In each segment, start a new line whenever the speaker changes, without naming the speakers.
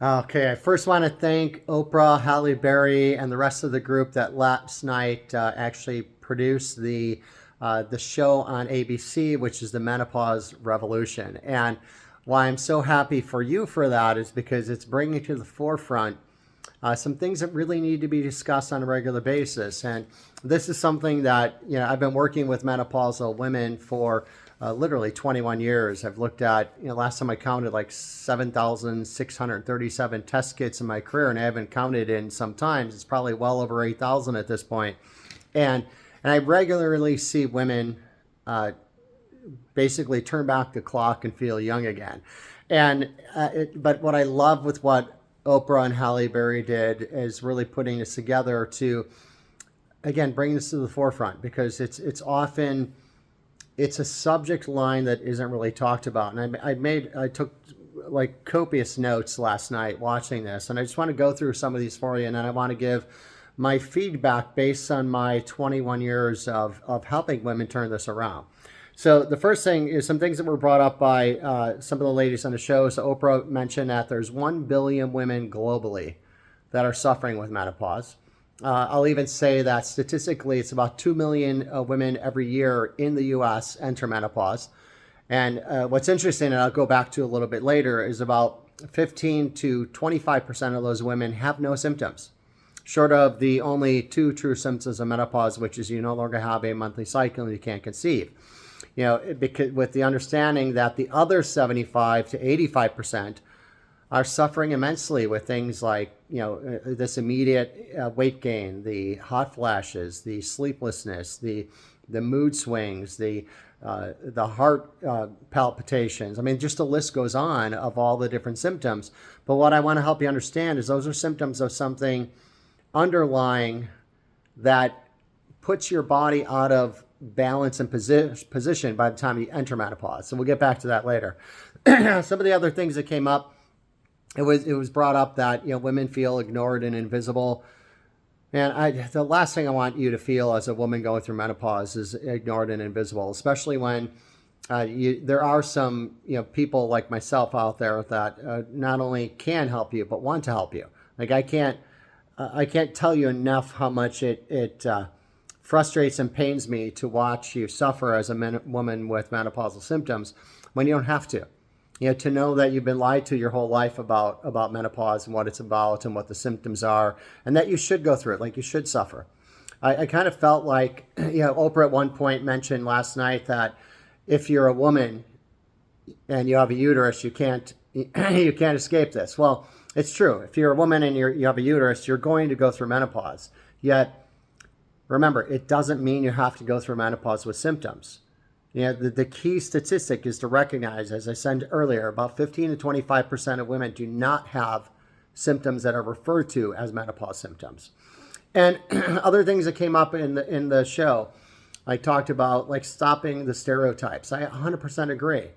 Okay, I first want to thank Oprah, Halle Berry, and the rest of the group that last night actually produced the show on ABC, which is the Menopause Revolution. And why I'm so happy for you for that is because it's bringing to the forefront some things that really need to be discussed on a regular basis. And this is something that, I've been working with menopausal women for literally 21 years. I've looked at, last time I counted like 7,637 test kits in my career, and I haven't counted in some times. It's probably well over 8,000 at this point. And, and I regularly see women basically turn back the clock and feel young again. But what I love with what Oprah and Halle Berry did is really putting this together to, again, bring this to the forefront, because it's a subject line that isn't really talked about. And I took like copious notes last night watching this, and I just want to go through some of these for you, and then I want to give my feedback based on my 21 years of helping women turn this around. So the first thing is some things that were brought up by some of the ladies on the show. So Oprah mentioned that there's 1 billion women globally that are suffering with menopause. I'll even say that statistically, it's about 2 million women every year in the U.S. enter menopause. And what's interesting, and I'll go back to a little bit later, is about 15 to 25% of those women have no symptoms, short of the only two true symptoms of menopause, which is you no longer have a monthly cycle and you can't conceive. Because with the understanding that the other 75 to 85% are suffering immensely with things like, this immediate weight gain, the hot flashes, the sleeplessness, the mood swings, the heart palpitations. I mean, just the list goes on of all the different symptoms. But what I want to help you understand is those are symptoms of something underlying that puts your body out of balance and position by the time you enter menopause. So we'll get back to that later. Some of the other things that came up, it was brought up that women feel ignored and invisible. And the last thing I want you to feel as a woman going through menopause is ignored and invisible, especially when there are some people like myself out there that not only can help you but want to help you. Like I can't tell you enough how much it frustrates and pains me to watch you suffer as a woman with menopausal symptoms when you don't have to. To know that you've been lied to your whole life about menopause and what it's about and what the symptoms are, and that you should go through it, like you should suffer. I kind of felt like, Oprah at one point mentioned last night that if you're a woman and you have a uterus, you can't escape this. Well, it's true. If you're a woman and you have a uterus, you're going to go through menopause. Yet, remember, it doesn't mean you have to go through menopause with symptoms. The key statistic is to recognize, as I said earlier, about 15 to 25% of women do not have symptoms that are referred to as menopause symptoms. And other things that came up in the show, I talked about like stopping the stereotypes. I 100% agree.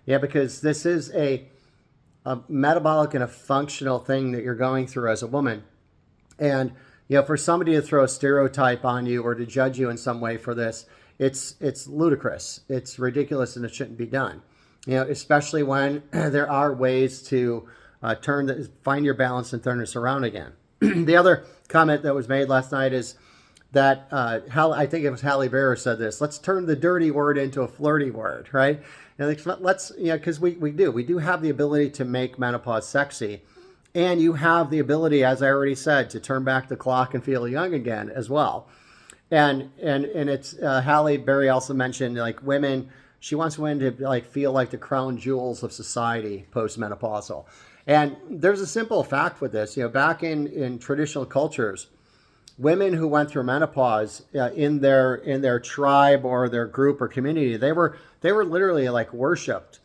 Because this is a metabolic and a functional thing that you're going through as a woman. And for somebody to throw a stereotype on you or to judge you in some way for this, it's ludicrous. It's ridiculous, and it shouldn't be done. Especially when there are ways to find your balance and turn this around again. The other comment that was made last night is that I think it was Halle Berry said this. Let's turn the dirty word into a flirty word, right? Let's because we do have the ability to make menopause sexy. And you have the ability, as I already said, to turn back the clock and feel young again as well. And it's Halle Berry also mentioned like women. She wants women to like feel like the crown jewels of society postmenopausal. And there's a simple fact with this. Back in traditional cultures, women who went through menopause in their tribe or their group or community, they were literally like worshipped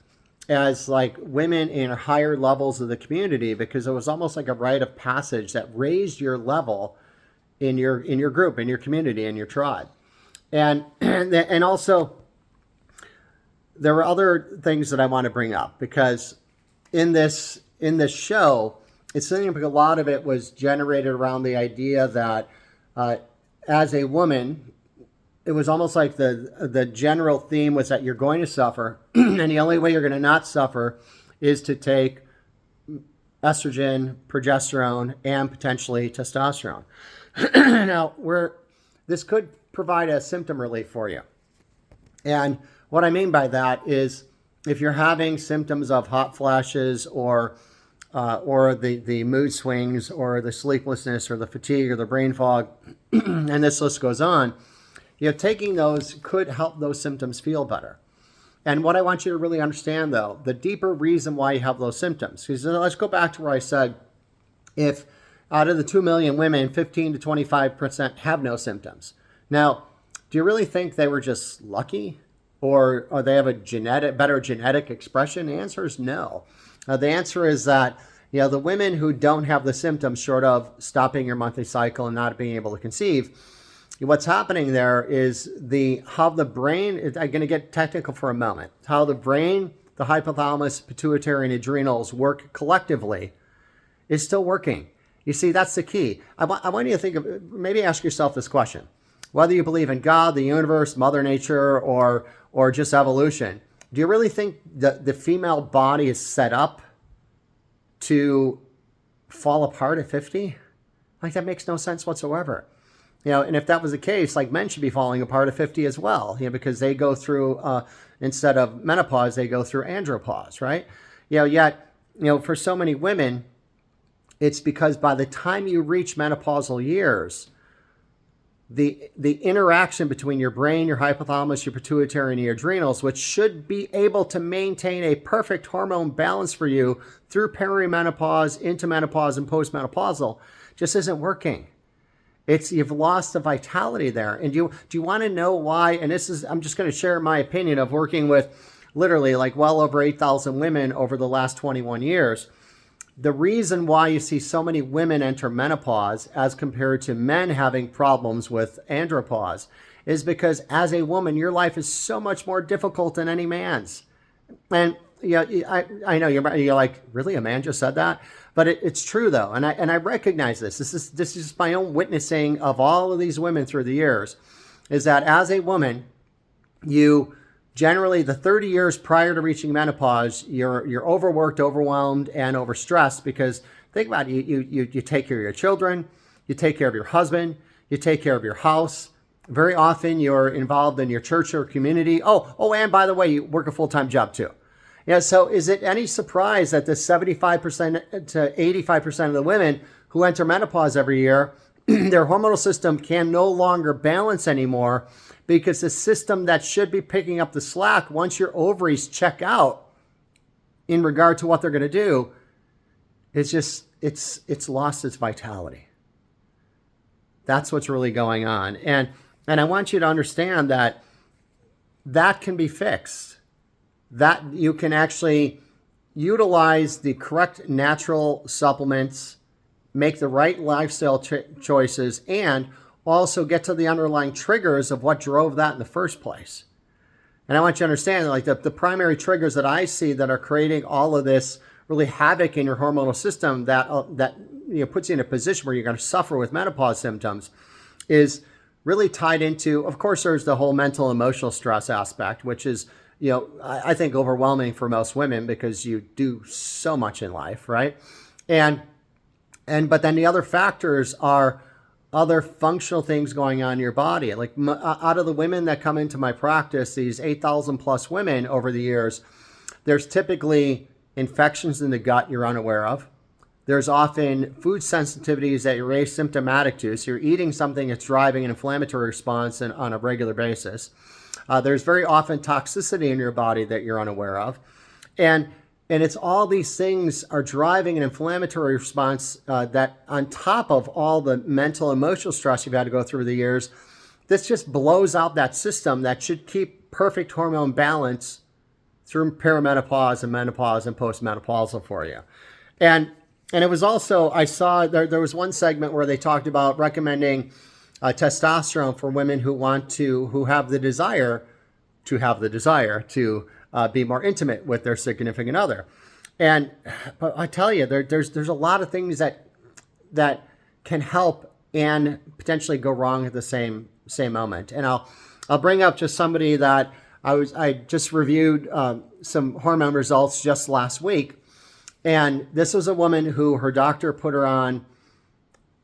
as like women in higher levels of the community, because it was almost like a rite of passage that raised your level in your group, in your community, in your tribe. And also there were other things that I want to bring up, because in this show, it seemed like a lot of it was generated around the idea that as a woman, it was almost like the general theme was that you're going to suffer, and the only way you're going to not suffer is to take estrogen, progesterone, and potentially testosterone. Now, this could provide a symptom relief for you. And what I mean by that is if you're having symptoms of hot flashes or the mood swings or the sleeplessness or the fatigue or the brain fog, and this list goes on, taking those could help those symptoms feel better. And what I want you to really understand, though, the deeper reason why you have those symptoms, because let's go back to where I said, if out of the 2 million women, 15 to 25% have no symptoms. Now, do you really think they were just lucky? Or they have a better genetic expression? The answer is no. The answer is that the women who don't have the symptoms, short of stopping your monthly cycle and not being able to conceive, what's happening there is how the brain, I'm going to get technical for a moment, how the brain, the hypothalamus, pituitary, and adrenals work collectively is still working. You see, that's the key. I want you to think of, maybe ask yourself this question. Whether you believe in God, the universe, Mother Nature, or just evolution, do you really think that the female body is set up to fall apart at 50? Like, that makes no sense whatsoever. And if that was the case, like, men should be falling apart at 50 as well, because they go through, instead of menopause, they go through andropause, right? Yet, for so many women, it's because by the time you reach menopausal years, the interaction between your brain, your hypothalamus, your pituitary, and your adrenals, which should be able to maintain a perfect hormone balance for you through perimenopause, into menopause, and postmenopausal, just isn't working. You've lost the vitality there. And do you want to know why? And I'm just going to share my opinion of working with literally like well over 8,000 women over the last 21 years. The reason why you see so many women enter menopause as compared to men having problems with andropause is because as a woman, your life is so much more difficult than any man's. And I know you're like, really? A man just said that? But it's true though. And I recognize this. This is my own witnessing of all of these women through the years, is that as a woman, you generally, the 30 years prior to reaching menopause, you're overworked, overwhelmed, and overstressed because think about it, you take care of your children, you take care of your husband, you take care of your house. Very often you're involved in your church or community. Oh, and by the way, you work a full-time job too. So is it any surprise that the 75% to 85% of the women who enter menopause every year, their hormonal system can no longer balance anymore because the system that should be picking up the slack once your ovaries check out in regard to what they're going to do, it's lost its vitality. That's what's really going on. And I want you to understand that can be fixed. That you can actually utilize the correct natural supplements, make the right lifestyle choices, and also get to the underlying triggers of what drove that in the first place. And I want you to understand, like the primary triggers that I see that are creating all of this really havoc in your hormonal system that puts you in a position where you're going to suffer with menopause symptoms is really tied into, of course, there's the whole mental emotional stress aspect, which is, I think overwhelming for most women because you do so much in life, right? But then the other factors are other functional things going on in your body. Like out of the women that come into my practice, these 8,000 plus women over the years, there's typically infections in the gut you're unaware of. There's often food sensitivities that you're asymptomatic to. So you're eating something that's driving an inflammatory response on a regular basis. There's very often toxicity in your body that you're unaware of. And it's all these things are driving an inflammatory response that on top of all the mental, emotional stress you've had to go through the years, this just blows out that system that should keep perfect hormone balance through perimenopause and menopause and postmenopausal for you. And it was also, I saw there was one segment where they talked about recommending testosterone for women who have the desire to be more intimate with their significant other. But I tell you, there's a lot of things that can help and potentially go wrong at the same moment. And I'll bring up just somebody that I just reviewed some hormone results just last week. And this was a woman who her doctor put her on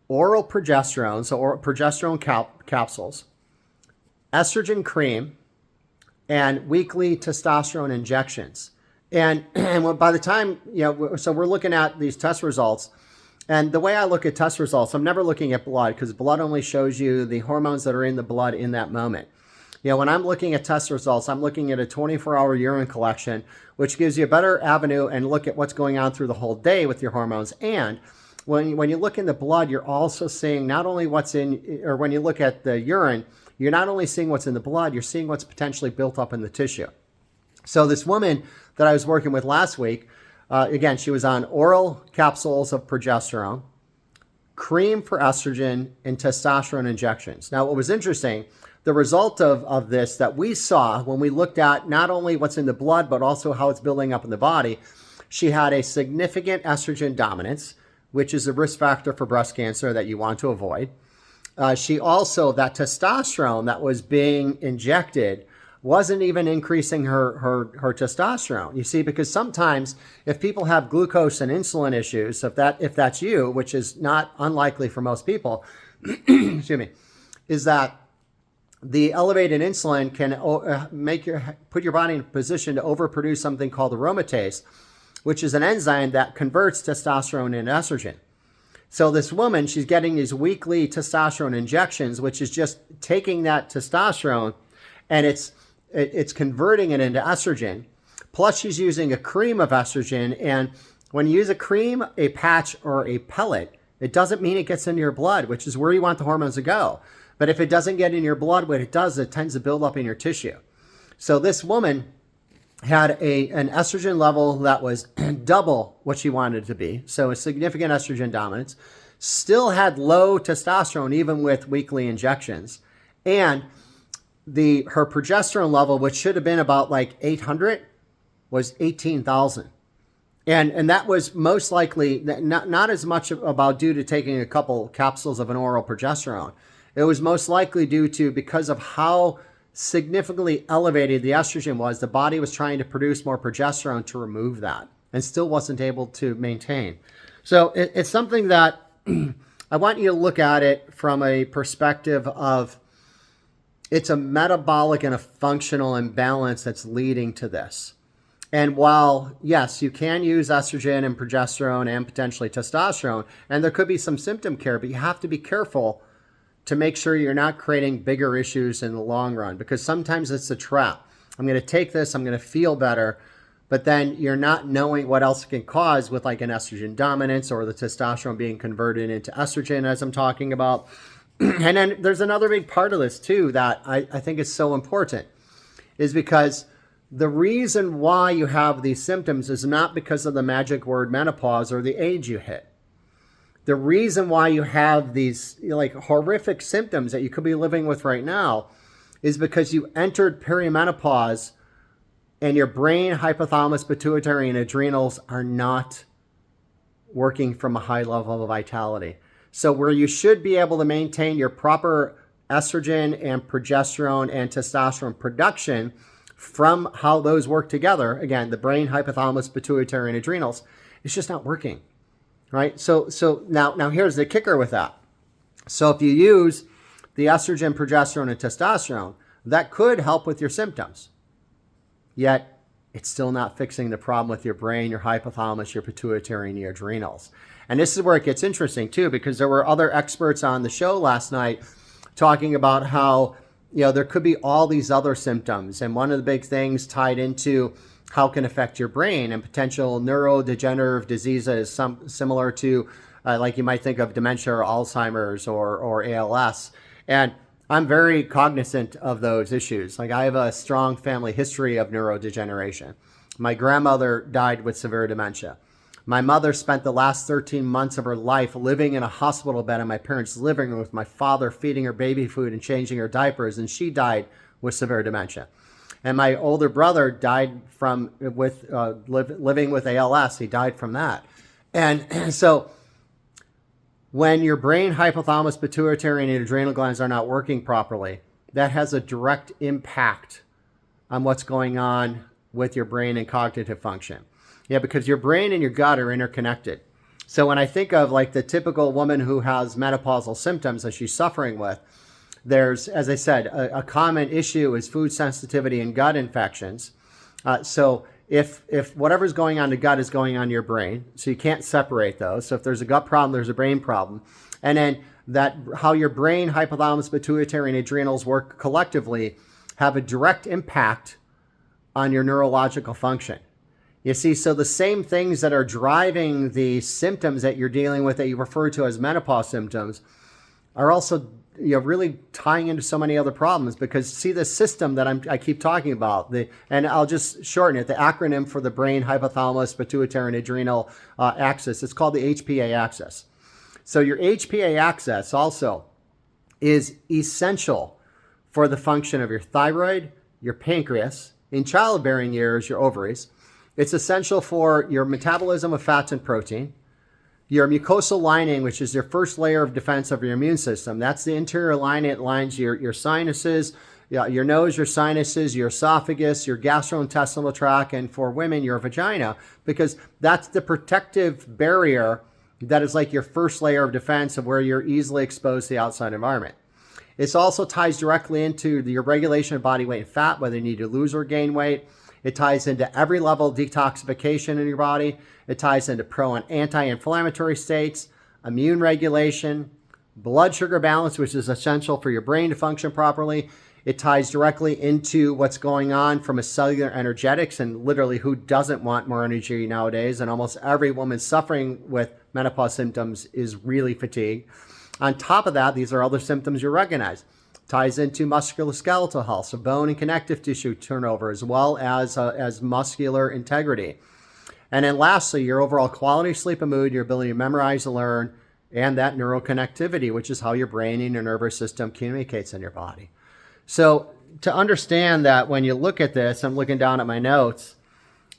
oral progesterone, so progesterone capsules, estrogen cream, and weekly testosterone injections. And by the time, so we're looking at these test results. And the way I look at test results, I'm never looking at blood because blood only shows you the hormones that are in the blood in that moment. When I'm looking at test results, I'm looking at a 24-hour urine collection, which gives you a better avenue and look at what's going on through the whole day with your hormones. And when you look in the blood, you're also seeing not only what's in, or when you look at the urine, you're not only seeing what's in the blood, you're seeing what's potentially built up in the tissue. So this woman that I was working with last week, again, she was on oral capsules of progesterone, cream for estrogen, and testosterone injections. Now, what was interesting, the result of this that we saw when we looked at not only what's in the blood, but also how it's building up in the body, she had a significant estrogen dominance, which is a risk factor for breast cancer that you want to avoid. She also, that testosterone that was being injected wasn't even increasing her testosterone. You see, because sometimes if people have glucose and insulin issues, if that's you, which is not unlikely for most people, excuse me, is that the elevated insulin can put your body in a position to overproduce something called aromatase, which is an enzyme that converts testosterone into estrogen. So this woman, she's getting these weekly testosterone injections, which is just taking that testosterone and it's converting it into estrogen. Plus she's using a cream of estrogen. And when you use a cream, a patch, or a pellet, it doesn't mean it gets into your blood, which is where you want the hormones to go. But if it doesn't get in your blood, what it does, it tends to build up in your tissue. So this woman had an estrogen level that was double what she wanted it to be. So a significant estrogen dominance. Still had low testosterone even with weekly injections. And her progesterone level, which should have been about like 800, was 18,000. And that was most likely not as much about due to taking a couple capsules of an oral progesterone. It was most likely due to because of how significantly elevated the estrogen was, the body was trying to produce more progesterone to remove that and still wasn't able to maintain. So it's something that I want you to look at it from a perspective of it's a metabolic and a functional imbalance that's leading to this. And while, yes, you can use estrogen and progesterone and potentially testosterone, and there could be some symptom care, but you have to be careful to make sure you're not creating bigger issues in the long run, because sometimes it's a trap. I'm going to take this, I'm going to feel better, but then you're not knowing what else it can cause with like an estrogen dominance or the testosterone being converted into estrogen, as I'm talking about. And then there's another big part of this too that I think is so important, is because the reason why you have these symptoms is not because of the magic word menopause or the age you hit. The reason why you have these like horrific symptoms that you could be living with right now is because you entered perimenopause and your brain, hypothalamus, pituitary, and adrenals are not working from a high level of vitality. So where you should be able to maintain your proper estrogen and progesterone and testosterone production from how those work together, again, the brain, hypothalamus, pituitary, and adrenals, it's just not working. Right? So now here's the kicker with that. So if you use the estrogen, progesterone, and testosterone, that could help with your symptoms. Yet it's still not fixing the problem with your brain, your hypothalamus, your pituitary, and your adrenals. And this is where it gets interesting too, because there were other experts on the show last night talking about how, there could be all these other symptoms. And one of the big things tied into how it can affect your brain and potential neurodegenerative diseases, similar to like you might think of dementia or Alzheimer's or ALS. And I'm very cognizant of those issues. Like I have a strong family history of neurodegeneration. My grandmother died with severe dementia. My mother spent the last 13 months of her life living in a hospital bed in my parents' living room with my father feeding her baby food and changing her diapers, and she died with severe dementia. And my older brother died living with ALS. He died from that. And so when your brain, hypothalamus, pituitary, and adrenal glands are not working properly, that has a direct impact on what's going on with your brain and cognitive function. Yeah, because your brain and your gut are interconnected. So when I think of like the typical woman who has menopausal symptoms that she's suffering with, there's, as I said, a common issue is food sensitivity and gut infections. So if whatever's going on in the gut is going on in your brain, so you can't separate those. So if there's a gut problem, there's a brain problem. And then that how your brain, hypothalamus, pituitary, and adrenals work collectively have a direct impact on your neurological function. You see, so the same things that are driving the symptoms that you're dealing with that you refer to as menopause symptoms are also, you know, really tying into so many other problems. Because see, the system that I keep talking about, and I'll just shorten it, the acronym for the brain, hypothalamus, pituitary, and adrenal axis, it's called the HPA axis. So your HPA axis also is essential for the function of your thyroid, your pancreas, in childbearing years, your ovaries. It's essential for your metabolism of fats and protein, your mucosal lining, which is your first layer of defense of your immune system. That's the interior lining. It lines your sinuses, your nose, your sinuses, your esophagus, your gastrointestinal tract, and for women, your vagina, because that's the protective barrier that is like your first layer of defense of where you're easily exposed to the outside environment. It also ties directly into your regulation of body weight and fat, whether you need to lose or gain weight. It ties into every level of detoxification in your body. It ties into pro and anti-inflammatory states, immune regulation, blood sugar balance, which is essential for your brain to function properly. It ties directly into what's going on from a cellular energetics, and literally who doesn't want more energy nowadays? And almost every woman suffering with menopause symptoms is really fatigued. On top of that, these are other symptoms you recognize. Ties into musculoskeletal health, so bone and connective tissue turnover, as well as muscular integrity. And then lastly, your overall quality of sleep and mood, your ability to memorize and learn, and that neuroconnectivity, which is how your brain and your nervous system communicates in your body. So to understand that when you look at this, I'm looking down at my notes,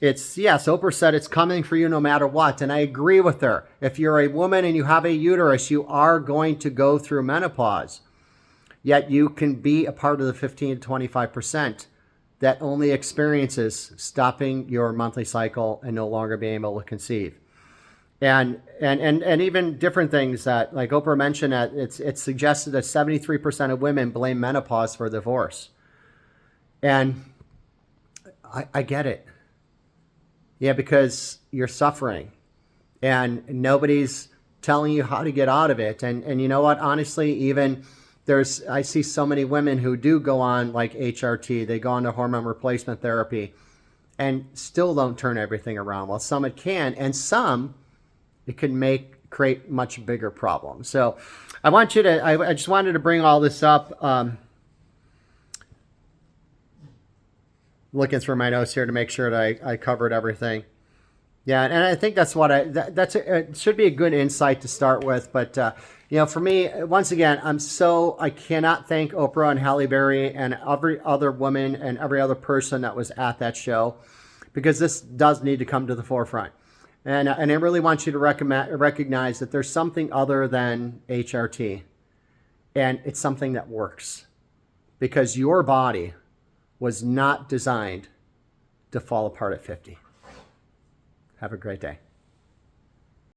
it's, yes, Oprah said it's coming for you no matter what. And I agree with her. If you're a woman and you have a uterus, you are going to go through menopause. Yet you can be a part of the 15 to 25% that only experiences stopping your monthly cycle and no longer being able to conceive. And even different things that, like Oprah mentioned, that it's suggested that 73% of women blame menopause for divorce. And I get it. Yeah, because you're suffering and nobody's telling you how to get out of it. And you know what, honestly, even I see so many women who do go on like HRT, they go on to hormone replacement therapy and still don't turn everything around. Well, some it can, and some it can create much bigger problems. So I just wanted to bring all this up. Looking through my notes here to make sure that I covered everything. Yeah, and I think that's what it should be a good insight to start with. But for me, once again, I cannot thank Oprah and Halle Berry and every other woman and every other person that was at that show, because this does need to come to the forefront. And I really want you to recognize that there's something other than HRT, and it's something that works, because your body was not designed to fall apart at 50. Have a great day.